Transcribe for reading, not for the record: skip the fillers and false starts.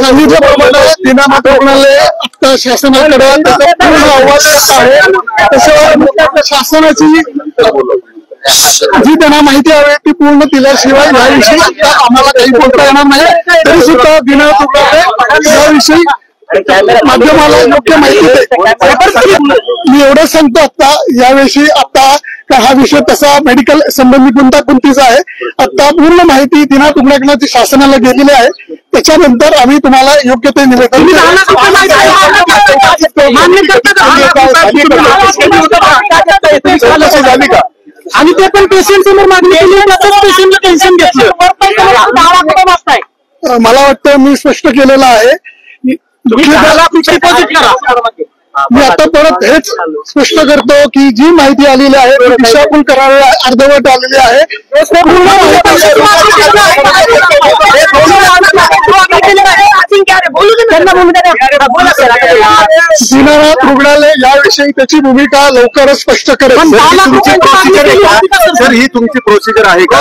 सांगितल्याप्रमाणे दीनानाथ रुग्णालय आता शासनाकडे त्याचा पूर्ण अहवाल आहे। तसं शासनाची जी त्यांना माहिती हवी ती पूर्ण दिल्याशिवाय याविषयी आता आम्हाला काही बोलता येणार नाही। तरी सुद्धा दीनानाथ रुग्णालय याविषयी माध्यमाला योग्य माहिती दे। मी एवढं सांगतो आता याविषयी आता हा विषय तसा मेडिकल संबंधी गुंतागुंतीचा आहे। आता पूर्ण माहिती दीनानाथ रुग्णालयाची शासनाला गेलेली आहे। त्याच्यानंतर आम्ही तुम्हाला योग्य ते निवेदन झाली का आणि ते पण पेशंट समोर मागणी केली पेशंटला टेन्शन घेतलं। मला वाटतं मी स्पष्ट केलेलं आहे। मी आता परत हेच स्पष्ट करतो की जी माहिती आलेली आहे ती दिशाभूल करावी अर्धवट आलेली आहे। दीनानाथ रुग्णालय याविषयी त्याची भूमिका लवकरच स्पष्ट करेल। सर ही तुमची प्रोसिजर आहे का?